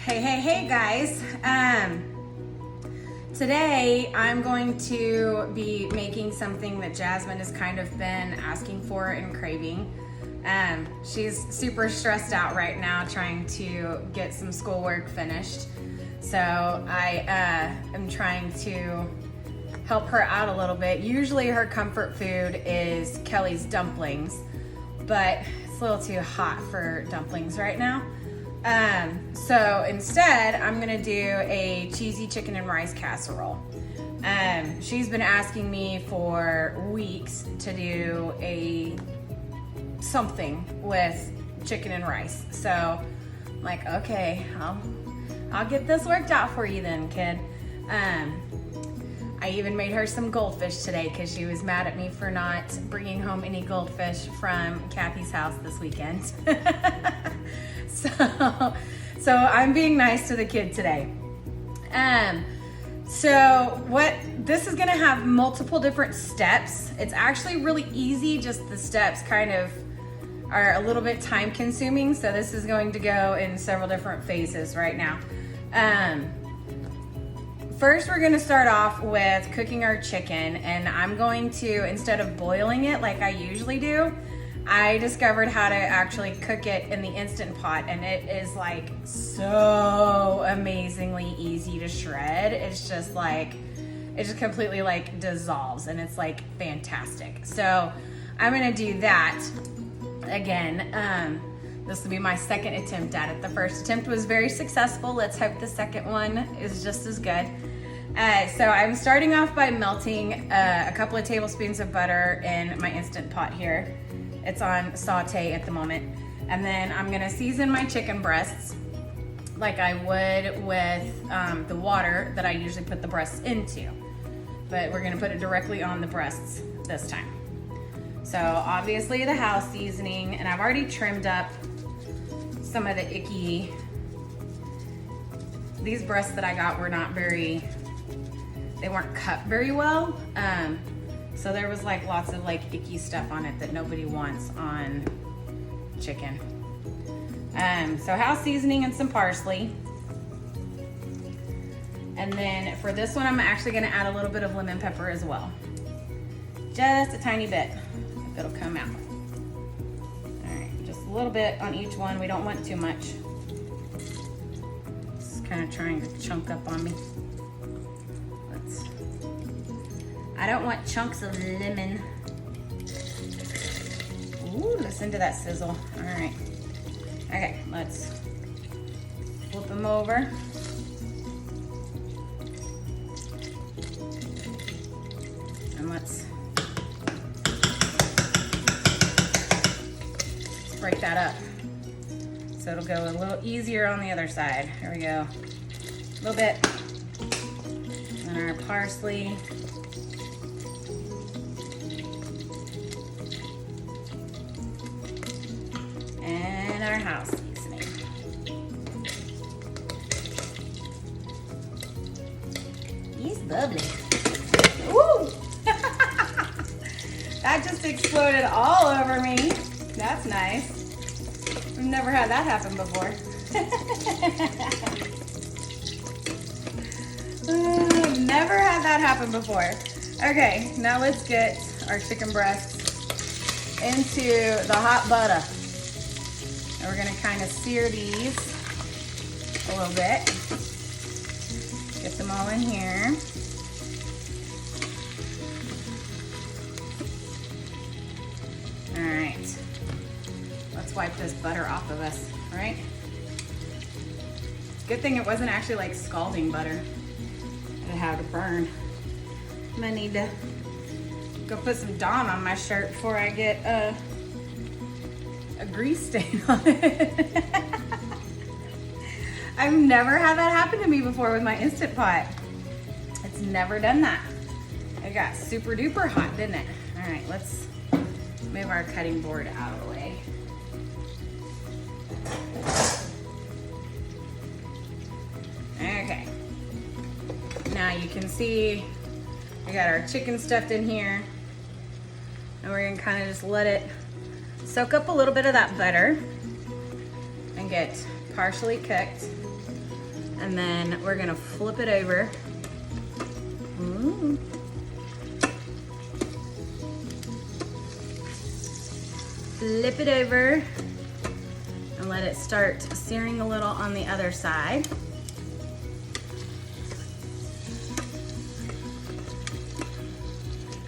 Hey guys. Today I'm going to be making something that Jasmine has kind of been asking for and craving. She's super stressed out right now trying to get some schoolwork finished. So I am trying to help her out a little bit. Usually her comfort food is Kelly's dumplings, but it's a little too hot for dumplings right now. So instead, I'm gonna do a cheesy chicken and rice casserole. She's been asking me for weeks to do something with chicken and rice. So I'm like, okay, I'll get this worked out for you then, kid. I even made her some goldfish today because she was mad at me for not bringing home any goldfish from Kathy's house this weekend. So I'm being nice to the kid today. This is gonna have multiple different steps. It's actually really easy, just the steps kind of are a little bit time consuming. So this is going to go in several different phases right now. First, we're gonna start off with cooking our chicken, and I'm going to, instead of boiling it like I usually do, I discovered how to actually cook it in the Instant Pot, and it is like so amazingly easy to shred. It's just like, it just completely like dissolves, and it's like fantastic. So I'm gonna do that again. This will be my second attempt at it. The first attempt was very successful. Let's hope the second one is just as good. So I'm starting off by melting a couple of tablespoons of butter in my Instant Pot here. It's on saute at the moment. And then I'm gonna season my chicken breasts like I would with the water that I usually put the breasts into. But we're gonna put it directly on the breasts this time. So obviously the house seasoning, and I've already trimmed up some of the icky. These breasts that I got were not very, they weren't cut very well. So there was like lots of like icky stuff on it that nobody wants on chicken. So house seasoning and some parsley. And then for this one, I'm actually gonna add a little bit of lemon pepper as well. Just a tiny bit, if it'll come out. All right, just a little bit on each one. We don't want too much. It's kind of trying to chunk up on me. I don't want chunks of lemon. Ooh, listen to that sizzle. All right. Okay, let's flip them over. And let's break that up so it'll go a little easier on the other side. Here we go. A little bit. And our parsley. And our house seasoning. He's bubbly. Woo! That just exploded all over me. That's nice. We've never had that happen before. Never had that happen before. Okay, now let's get our chicken breasts into the hot butter. And we're gonna kind of sear these a little bit. Get them all in here. All right, let's wipe this butter off of us, all right? Good thing it wasn't actually like scalding butter. I'd have to burn. I'm gonna need to go put some Dawn on my shirt before I get a grease stain on it. I've never had that happen to me before with my Instant Pot. It's never done that. It got super duper hot, didn't it? All right, let's move our cutting board out of the way. Okay. Now you can see we got our chicken stuffed in here, and we're gonna kind of just let it soak up a little bit of that butter and get partially cooked. And then we're gonna flip it over. Ooh. Flip it over and let it start searing a little on the other side.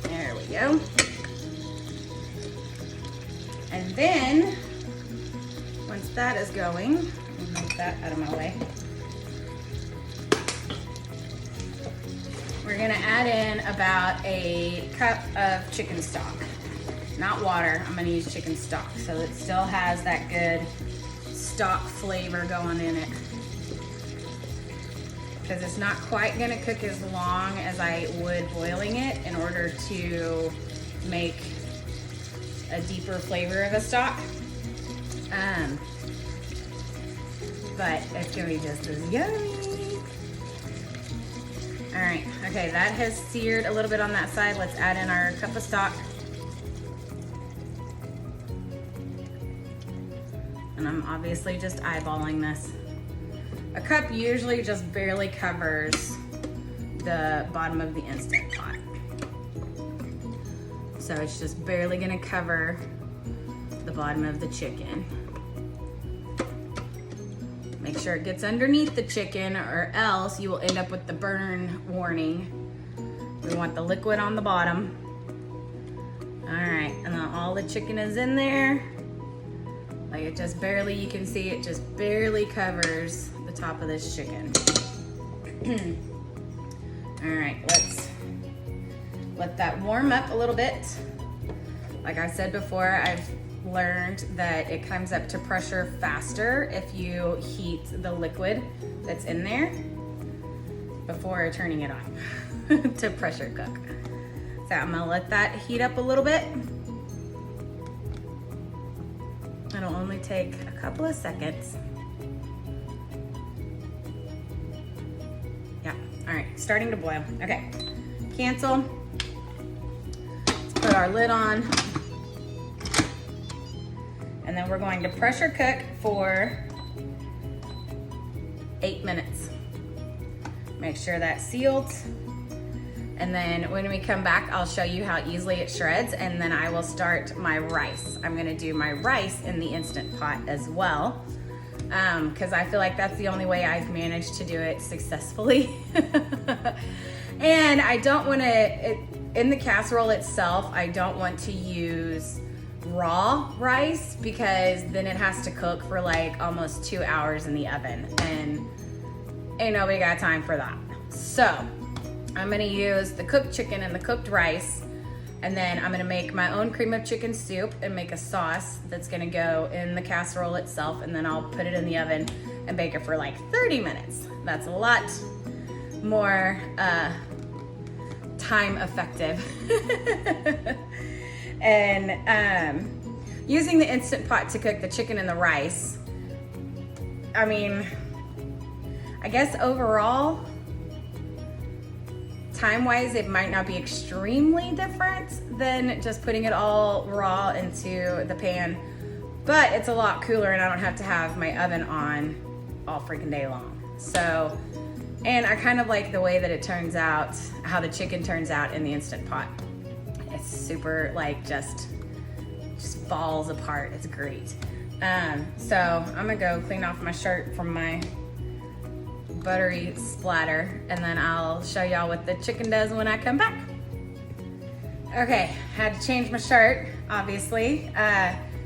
There we go. And then, once that is going, move that out of my way. We're gonna add in about a cup of chicken stock. Not water, I'm gonna use chicken stock so it still has that good stock flavor going in it. Because it's not quite gonna cook as long as I would boiling it in order to make a deeper flavor of a stock. But it's gonna be just as yummy. All right, okay, that has seared a little bit on that side. Let's add in our cup of stock. And I'm obviously just eyeballing this. A cup usually just barely covers the bottom of the Instant Pot. So it's just barely gonna cover the bottom of the chicken. Make sure it gets underneath the chicken or else you will end up with the burn warning. We want the liquid on the bottom. All right, and then all the chicken is in there. Like it just barely, you can see it just barely covers the top of this chicken. All right, let's let that warm up a little bit. Like I said before, I've learned that it comes up to pressure faster if you heat the liquid that's in there before turning it on to pressure cook. So I'm gonna let that heat up a little bit. It'll only take a couple of seconds. Yeah, all right, starting to boil. Okay, cancel. Let's put our lid on. And then we're going to pressure cook for 8 minutes. Make sure that's sealed. And then when we come back, I'll show you how easily it shreds, and then I will start my rice. I'm gonna do my rice in the Instant Pot as well, because I feel like that's the only way I've managed to do it successfully. And I don't wanna, in the casserole itself, I don't want to use raw rice because then it has to cook for like almost 2 hours in the oven, and ain't nobody got time for that. So I'm gonna use the cooked chicken and the cooked rice, and then I'm gonna make my own cream of chicken soup and make a sauce that's gonna go in the casserole itself, and then I'll put it in the oven and bake it for like 30 minutes. That's a lot more time effective. And using the Instant Pot to cook the chicken and the rice, I mean, I guess overall, time-wise, it might not be extremely different than just putting it all raw into the pan, but it's a lot cooler and I don't have to have my oven on all freaking day long. So, and I kind of like the way that it turns out, how the chicken turns out in the Instant Pot. It's super, like, just falls apart. It's great. So I'm gonna go clean off my shirt from my buttery splatter, and then I'll show y'all what the chicken does when I come back. Okay, had to change my shirt, obviously,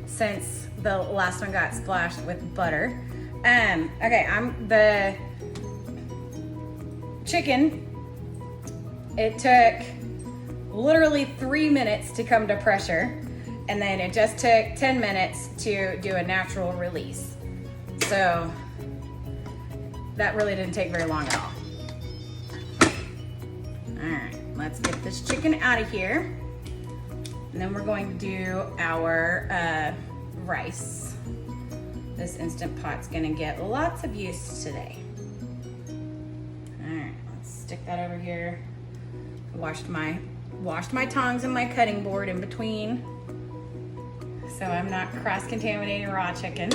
since the last one got splashed with butter. Okay, the chicken, it took literally 3 minutes to come to pressure, and then it just took 10 minutes to do a natural release. So that really didn't take very long at all. All right, let's get this chicken out of here. And then we're going to do our rice. This Instant Pot's gonna get lots of use today. All right, let's stick that over here. Washed my tongs and my cutting board in between, so I'm not cross-contaminating raw chicken.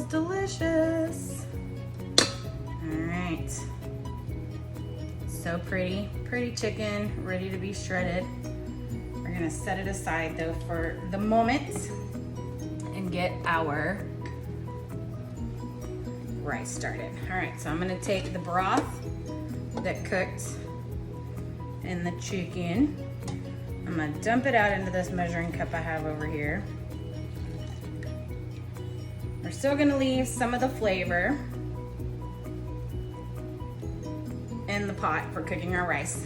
delicious. All right. So pretty, pretty chicken, ready to be shredded. We're gonna set it aside though for the moment and get our rice started. All right, so I'm gonna take the broth that cooked in the chicken. I'm gonna dump it out into this measuring cup I have over here. We're still gonna leave some of the flavor in the pot for cooking our rice,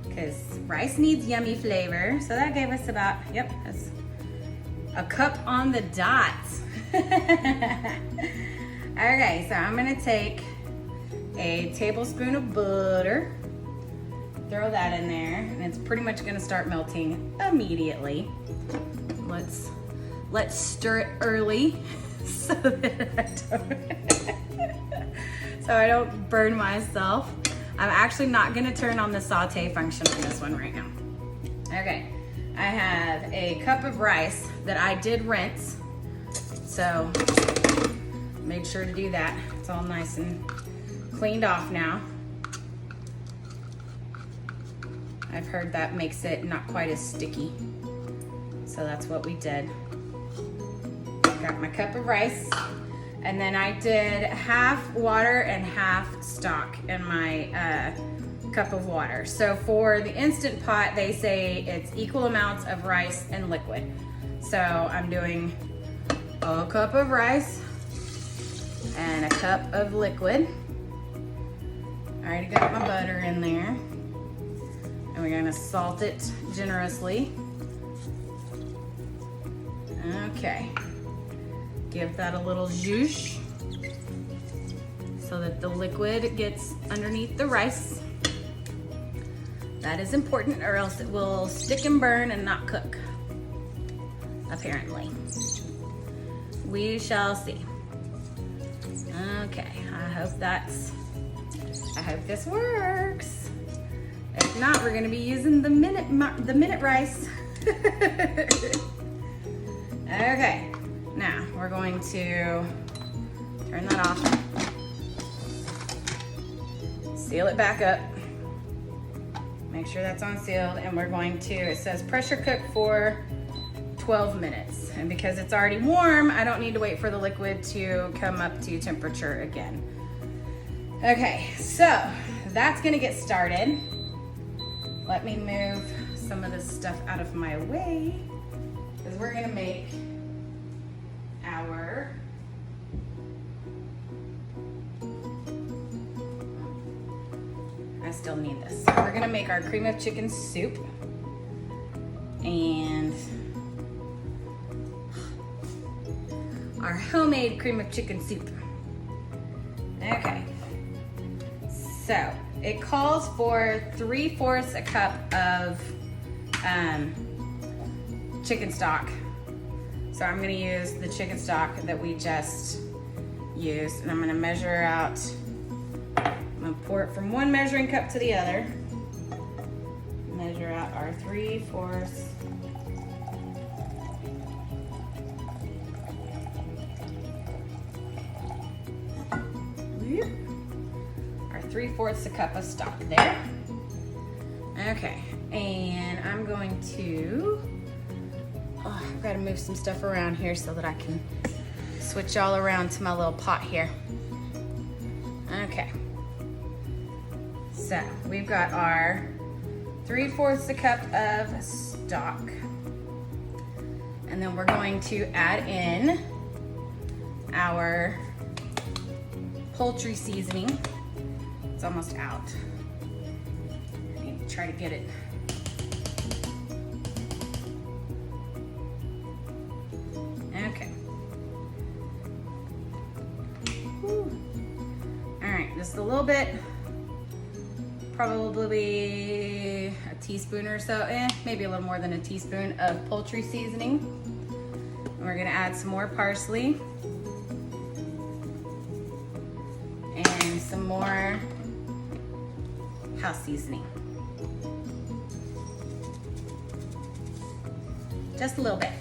because rice needs yummy flavor. So that gave us about, yep, that's a cup on the dot. Okay, so I'm gonna take a tablespoon of butter, throw that in there, and it's pretty much gonna start melting immediately. Let's stir it early so that I don't burn myself. I'm actually not gonna turn on the saute function on this one right now. Okay, I have a cup of rice that I did rinse, so make sure to do that. It's all nice and cleaned off now. I've heard that makes it not quite as sticky, so that's what we did. Got my cup of rice, and then I did half water and half stock in my cup of water. So for the Instant Pot, they say it's equal amounts of rice and liquid. So I'm doing a cup of rice and a cup of liquid. I already got my butter in there, and we're gonna salt it generously. Okay. Give that a little zhoosh so that the liquid gets underneath the rice. That is important, or else it will stick and burn and not cook, apparently. We shall see. Okay, I hope this works. If not, we're gonna be using the minute rice. Okay. Now, we're going to turn that off, seal it back up, make sure that's unsealed, and we're going to, it says pressure cook for 12 minutes. And because it's already warm, I don't need to wait for the liquid to come up to temperature again. Okay, so that's gonna get started. Let me move some of this stuff out of my way, because we're gonna make our I still need this. We're gonna make our cream of chicken soup, and our homemade cream of chicken soup. Okay, so it calls for 3/4 a cup of chicken stock. So I'm gonna use the chicken stock that we just used, and I'm gonna measure out, I'm gonna pour it from one measuring cup to the other. Measure out our 3/4. Our 3/4 a cup of stock there. Okay, and I'm going to, I've got to move some stuff around here so that I can switch all around to my little pot here. Okay. So we've got our 3/4 a cup of stock. And then we're going to add in our poultry seasoning. It's almost out. I need to try to get it. Okay. Whew. All right, just a little bit, probably a teaspoon or so, maybe a little more than a teaspoon of poultry seasoning. And we're gonna add some more parsley and some more house seasoning. Just a little bit,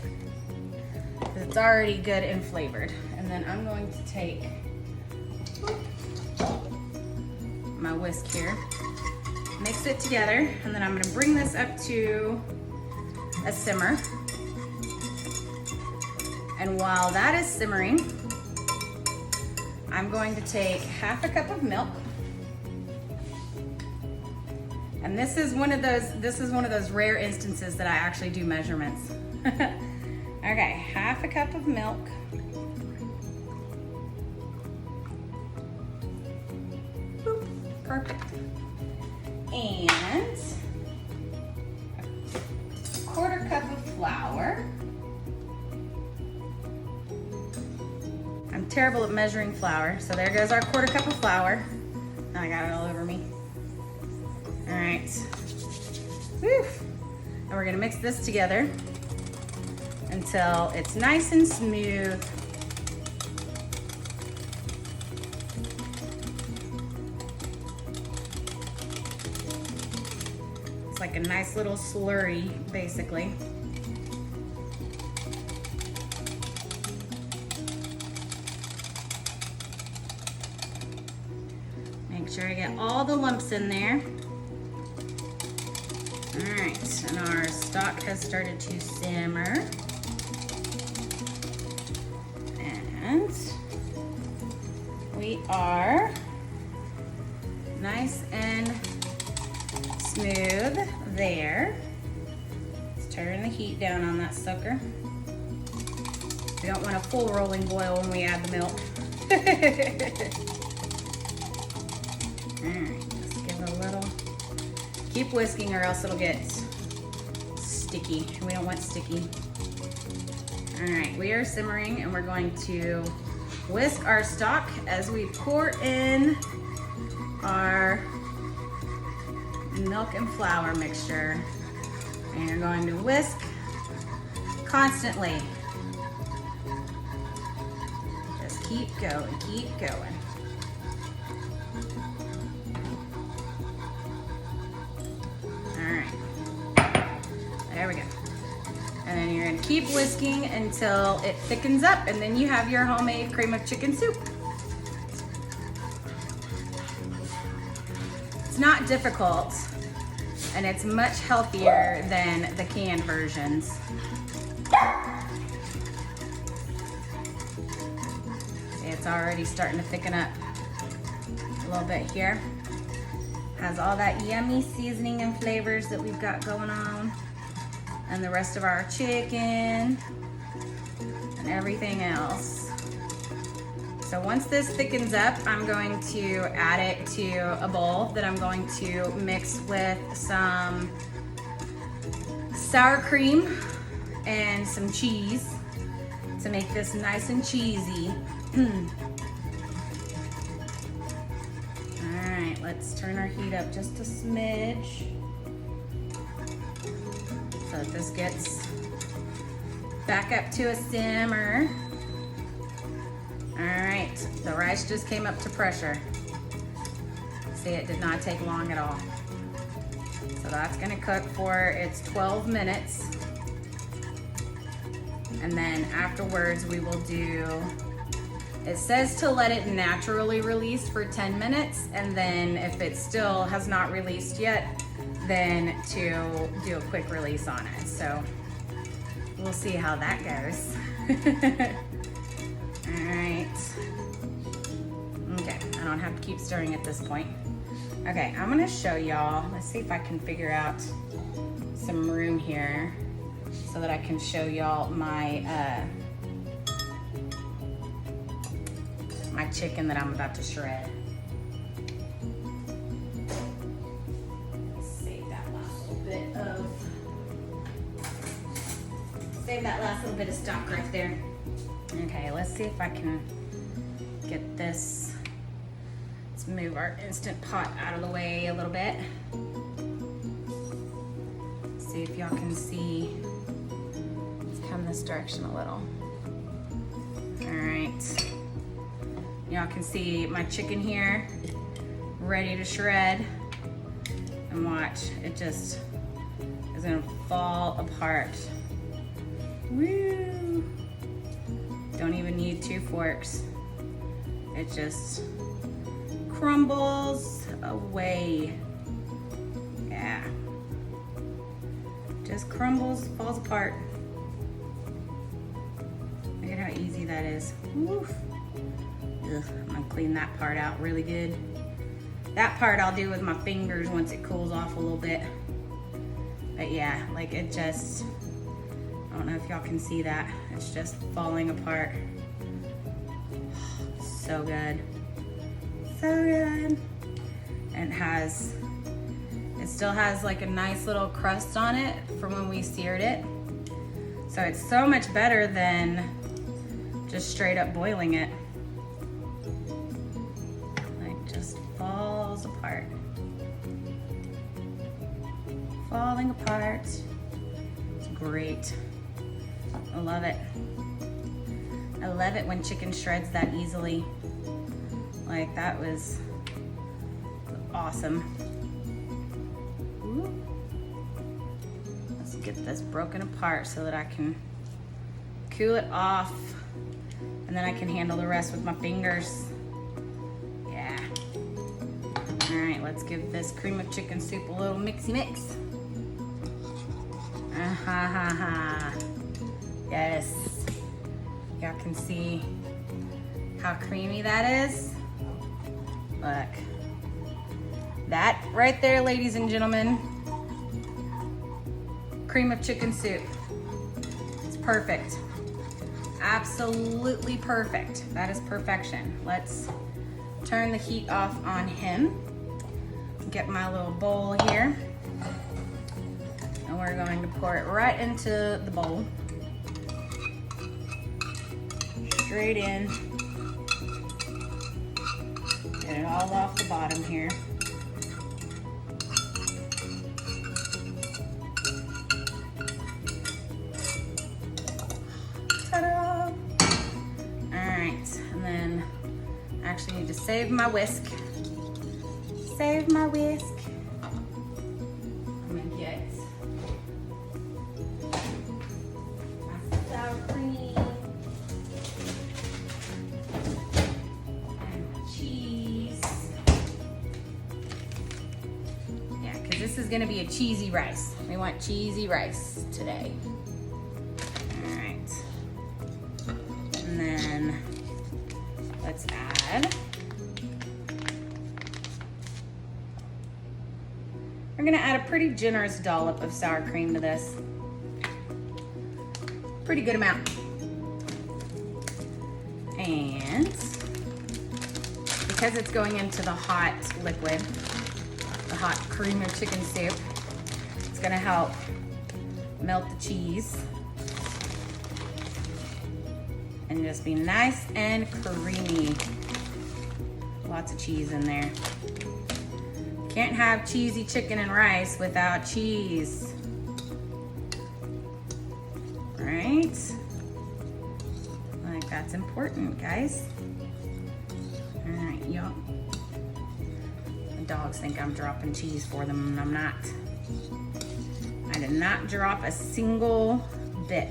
because it's already good and flavored. And And then I'm going to take my whisk here, mix it together, and then I'm gonna bring this up to a simmer. And while that is simmering, I'm going to take half a cup of milk. And this is one of those rare instances that I actually do measurements. Okay, half a cup of milk. Boop, perfect. And a quarter cup of flour. I'm terrible at measuring flour, so there goes our quarter cup of flour. Now I got it all over me. All right. Whew. And we're gonna mix this together until it's nice and smooth. It's like a nice little slurry, basically. Make sure I get all the lumps in there. All right, and our stock has started to simmer. And we are nice and smooth there. Let's turn the heat down on that sucker. We don't want a full rolling boil when we add the milk. All right, let's give it a little. Keep whisking or else it'll get sticky. We don't want sticky. All right, we are simmering and we're going to whisk our stock as we pour in our milk and flour mixture. And you're going to whisk constantly. Just keep going, keep going. All right, there we go. And then you're gonna keep whisking until it thickens up, and then you have your homemade cream of chicken soup. It's not difficult, and it's much healthier than the canned versions. See, it's already starting to thicken up a little bit here. Has all that yummy seasoning and flavors that we've got going on. And the rest of our chicken and everything else. So once this thickens up, I'm going to add it to a bowl that I'm going to mix with some sour cream and some cheese to make this nice and cheesy. All right, let's turn our heat up just a smidge. So that this gets back up to a simmer. All right, the rice just came up to pressure. See, it did not take long at all. So that's gonna cook for its 12 minutes. And then afterwards we will do, it says to let it naturally release for 10 minutes. And then if it still has not released yet, then to do a quick release on it. So we'll see how that goes. All right. Okay, I don't have to keep stirring at this point. Okay, I'm gonna show y'all. Let's see if I can figure out some room here so that I can show y'all my my chicken that I'm about to shred. Save that last little bit of stock right there. Okay, let's see if I can get this. Let's move our Instant Pot out of the way a little bit. See if y'all can see. Let's come this direction a little. All right. Y'all can see my chicken here, ready to shred. And watch, it just is gonna fall apart. Woo! Don't even need 2 forks. It just crumbles away. Yeah. Just crumbles, falls apart. Look at how easy that is. Woof. Ugh, I'm gonna clean that part out really good. That part I'll do with my fingers once it cools off a little bit. But yeah, like it just, I don't know if y'all can see that. It's just falling apart. So good. So good. And it still has like a nice little crust on it from when we seared it. So it's so much better than just straight up boiling it. Like just falls apart. Falling apart. It's great. I love it. I love it when chicken shreds that easily. Like that was awesome. Ooh. Let's get this broken apart so that I can cool it off and then I can handle the rest with my fingers. Yeah. All right, let's give this cream of chicken soup a little mixy mix. Yes. Y'all can see how creamy that is. Look. That right there, ladies and gentlemen, cream of chicken soup. It's perfect. Absolutely perfect. That is perfection. Let's turn the heat off on him. Get my little bowl here. And we're going to pour it right into the bowl. Straight in. Get it all off the bottom here. Ta-da! All right, and then I actually need to save my whisk. Save my whisk. I'm gonna get my sour cream. This is gonna be a cheesy rice. We want cheesy rice today. All right. And then let's add. We're gonna add a pretty generous dollop of sour cream to this. Pretty good amount. And because it's going into the hot liquid, the hot cream of chicken soup, it's gonna help melt the cheese and just be nice and creamy. Lots of cheese in there. Can't have cheesy chicken and rice without cheese. Right? Like that's important, guys. All right, y'all. Dogs think I'm dropping cheese for them, and I'm not. I did not drop a single bit.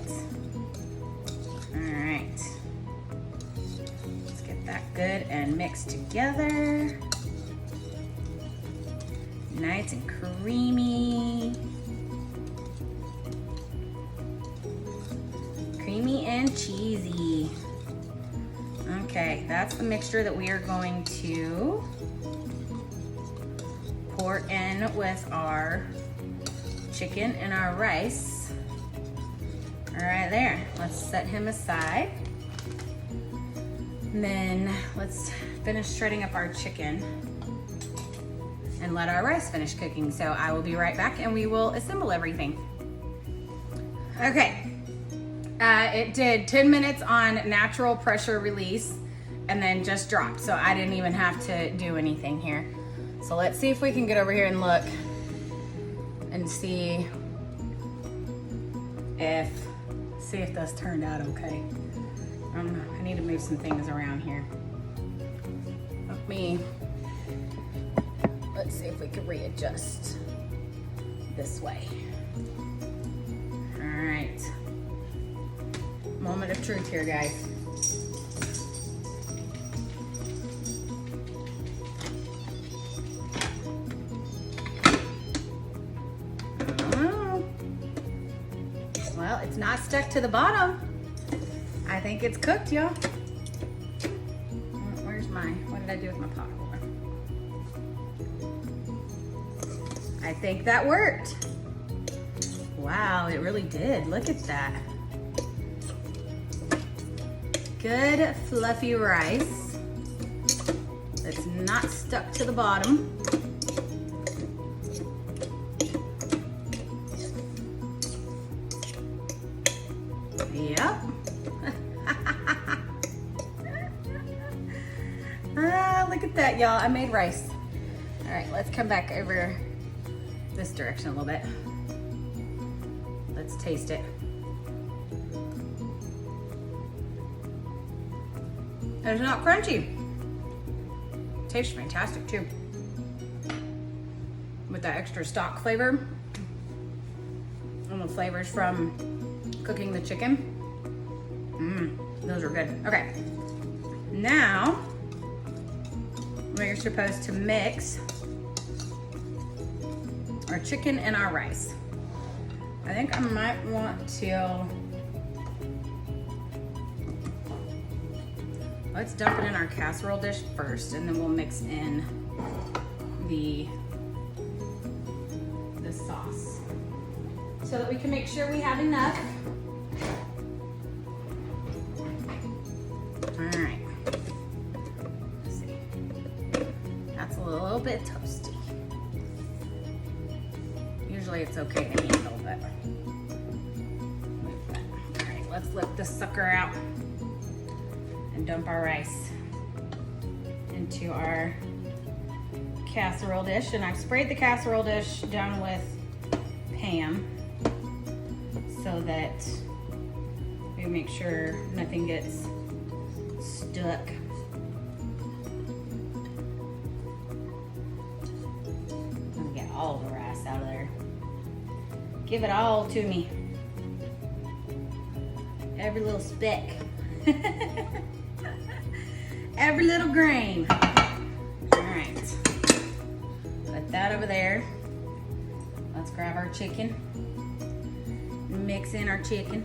All right. Let's get that good and mixed together. Nice and creamy. Creamy and cheesy. Okay, that's the mixture that we are going to pour in with our chicken and our rice. All right, there. Let's set him aside. And then let's finish shredding up our chicken and let our rice finish cooking. So I will be right back and we will assemble everything. Okay, it did 10 minutes on natural pressure release and then just dropped. So I didn't even have to do anything here. So let's see if we can get over here and look and see if this turned out okay. I need to move some things around here. Let's see if we can readjust this way. All right. Moment of truth here, guys. it's not stuck to the bottom. I think it's cooked, y'all. Where's what did I do with my pot holder? I think that worked. Wow, it really did. Look at that. Good fluffy rice that's not stuck to the bottom. Yep. Look at that, y'all. I made rice. All right, let's come back over this direction a little bit. Let's taste it. It's not crunchy. Tastes fantastic too. With that extra stock flavor and the flavors from cooking the chicken. Those are good. Okay. Now, we're supposed to mix our chicken and our rice. I think I might want to, let's dump it in our casserole dish first, and then we'll mix in the sauce so that we can make sure we have enough. All right. Let's see. That's a little bit toasty. Usually it's okay to handle, but move that. All right, let's lift this sucker out and dump our rice into our casserole dish. And I've sprayed the casserole dish down with Pam so that we make sure nothing gets stuck. I'm gonna get all the rice out of there. Give it all to me. Every little speck. Every little grain. All right. Put that over there. Let's grab our chicken. Mix in our chicken.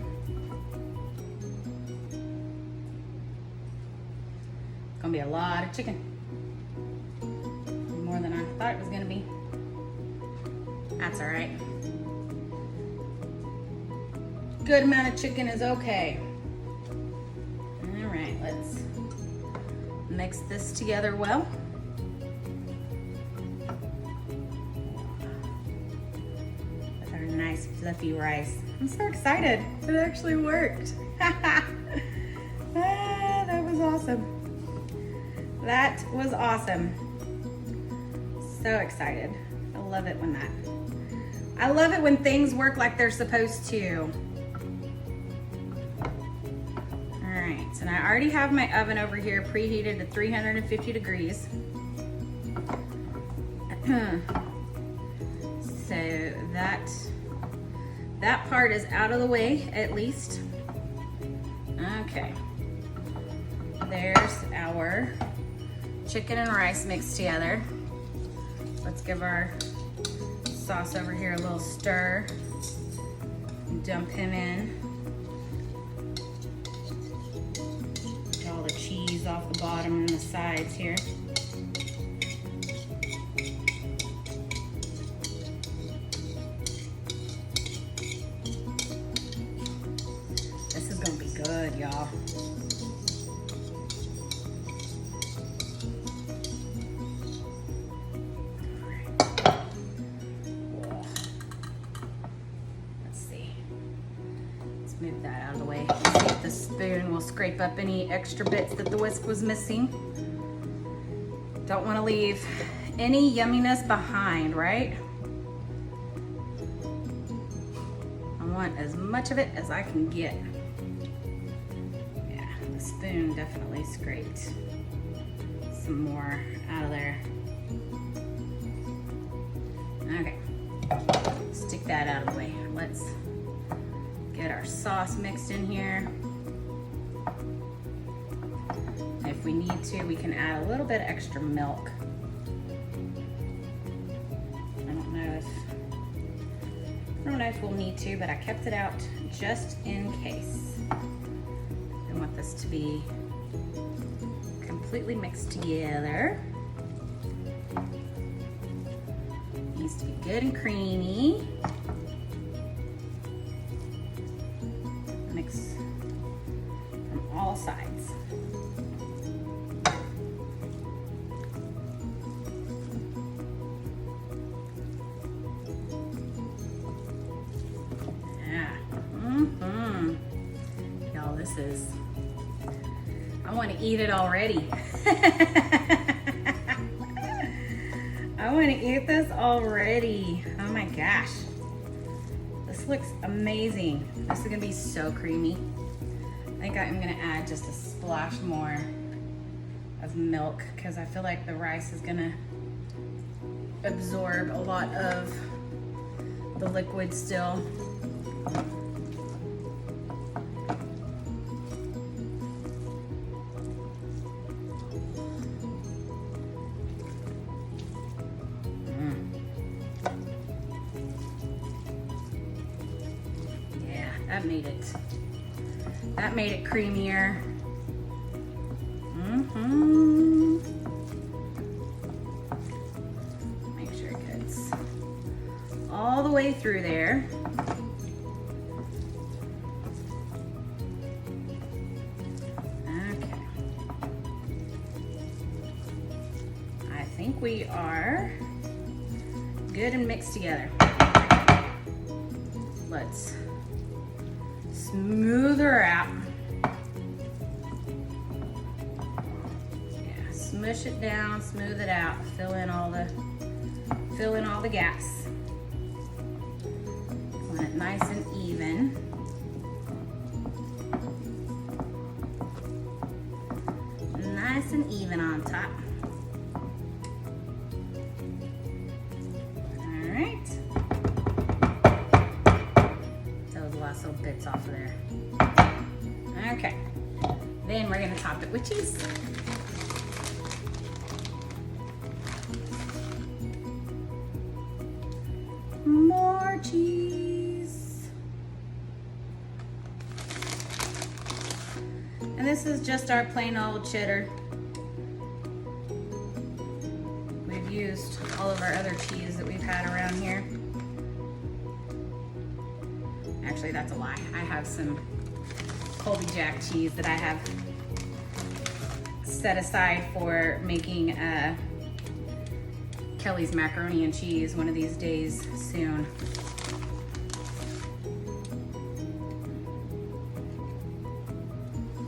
It's gonna be a lot of chicken. More than I thought it was gonna be. That's all right. Good amount of chicken is okay. All right, let's mix this together well. With our nice fluffy rice. I'm so excited. It actually worked. That was awesome. That was awesome. So excited. I love it when I love it when things work like they're supposed to. And I already have my oven over here preheated to 350 degrees. So that part is out of the way, at least. Okay. There's our chicken and rice mixed together. Let's give our sauce over here a little stir. Dump him in. All the cheese off the bottom and the sides here. This is gonna be good, y'all. Move that out of the way. See if the spoon will scrape up any extra bits that the whisk was missing. Don't want to leave any yumminess behind, right? I want as much of it as I can get. Yeah, the spoon definitely scraped some more out of there. Okay, stick that out of the way. Let's get our sauce mixed in here. If we need to, we can add a little bit extra milk. I don't know if I don't know if we'll need to, but I kept it out just in case. I want this to be completely mixed together. Needs to be good and creamy. Mix from all sides. Yeah. Y'all, this is, I want to eat it already. I want to eat this already. Oh my gosh. This looks amazing. This is gonna be so creamy. I think I'm gonna add just a splash more of milk because I feel like the rice is gonna absorb a lot of the liquid still. That made it creamier. Make sure it gets all the way through there. Okay. I think we are good and mixed together. Let's smooth her out. Yeah, smush it down, smooth it out, fill in all the gaps. Want it nice and even. Nice and even on top. All right. Those last little bits off of there. Okay. Then we're gonna top it with cheese. More cheese. And this is just our plain old cheddar. We've used all of our other cheese that we've had around here. Actually, that's a lie. I have some Colby Jack cheese that I have set aside for making Kelly's macaroni and cheese one of these days soon.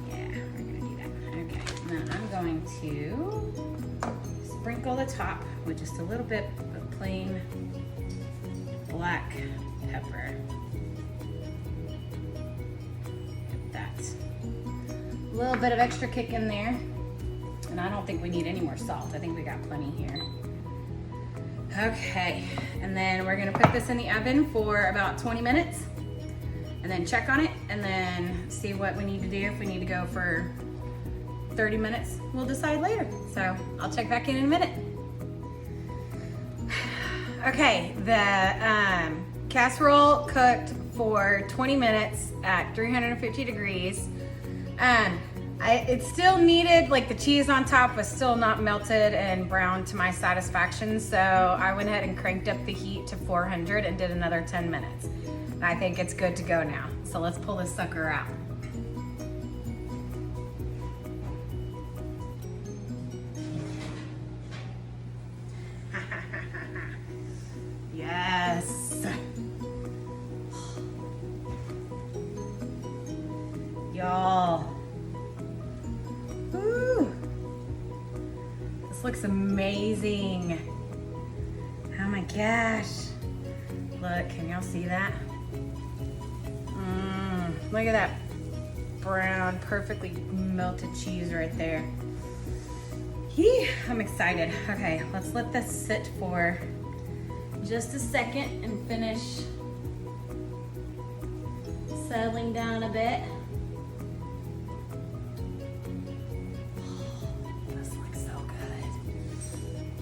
Yeah, we're gonna do that. Okay, now I'm going to sprinkle the top with just a little bit of plain black pepper. Get that. A little bit of extra kick in there. And I don't think we need any more salt. I think we got plenty here. Okay, and then we're gonna put this in the oven for about 20 minutes and then check on it and then see what we need to do. If we need to go for 30 minutes, we'll decide later. So I'll check back in a minute. Okay, the casserole cooked for 20 minutes at 350 degrees. It still needed, like the cheese on top was still not melted and brown to my satisfaction, so I went ahead and cranked up the heat to 400 and did another 10 minutes. And I think it's good to go now. So let's pull this sucker out. Yes. Y'all. Looks amazing. Oh my gosh. Look, can y'all see that? Look at that brown, perfectly melted cheese right there. Yee, I'm excited. Okay, let's let this sit for just a second and finish settling down a bit.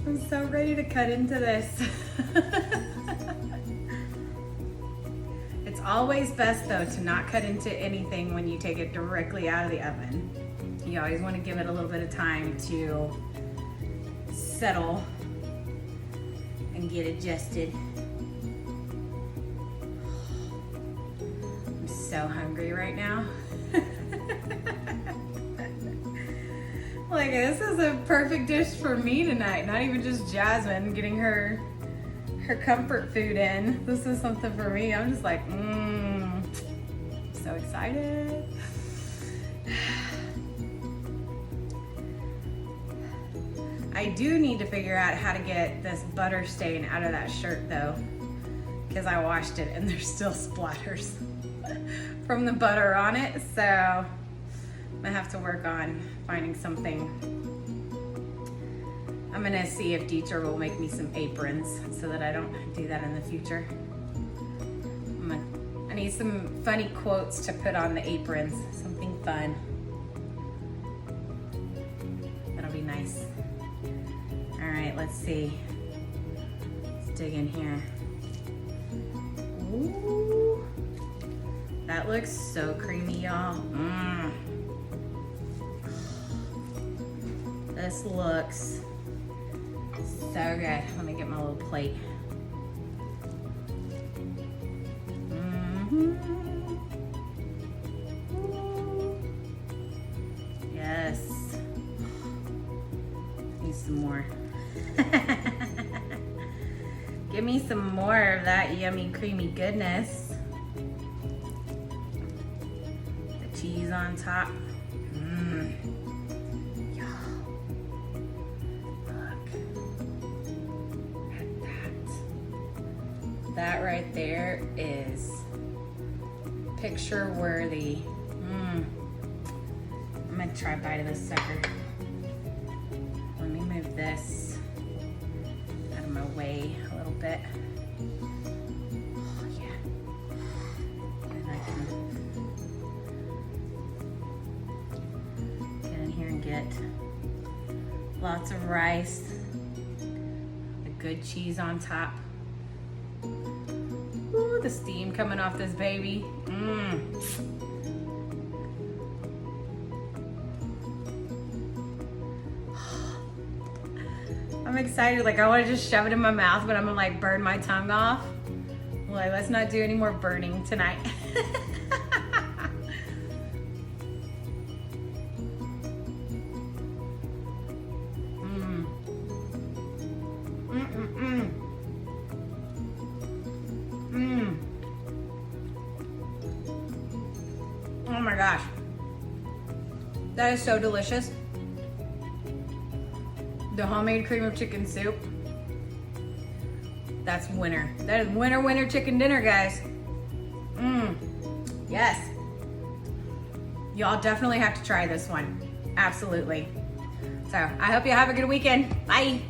I'm so ready to cut into this. always best though to not cut into anything when you take it directly out of the oven. You always want to give it a little bit of time to settle and get adjusted. I'm so hungry right now. Like, this is a perfect dish for me tonight. Not even just Jasmine getting her comfort food in. This is something for me. I'm just like, so excited. I do need to figure out how to get this butter stain out of that shirt though, because I washed it and there's still splatters from the butter on it. So I'm gonna have to work on finding something. I'm gonna see if Dieter will make me some aprons so that I don't do that in the future. I need some funny quotes to put on the aprons, something fun. That'll be nice. All right, let's see. Let's dig in here. Ooh, that looks so creamy, y'all. This looks so good. Let me get my little plate. Yes. Need some more. Give me some more of that yummy, creamy goodness. The cheese on top. That right there is picture worthy. I'm gonna try a bite of this sucker. Let me move this out of my way a little bit. Oh yeah. And I can get in here and get lots of rice, the good cheese on top. Ooh, the steam coming off this baby. I'm excited. Like, I want to just shove it in my mouth, but I'm gonna like burn my tongue off. Like, let's not do any more burning tonight. Oh my gosh. That is so delicious. The homemade cream of chicken soup. That's winner. That is winner, winner chicken dinner, guys. Yes. Y'all definitely have to try this one. Absolutely. So I hope you have a good weekend. Bye.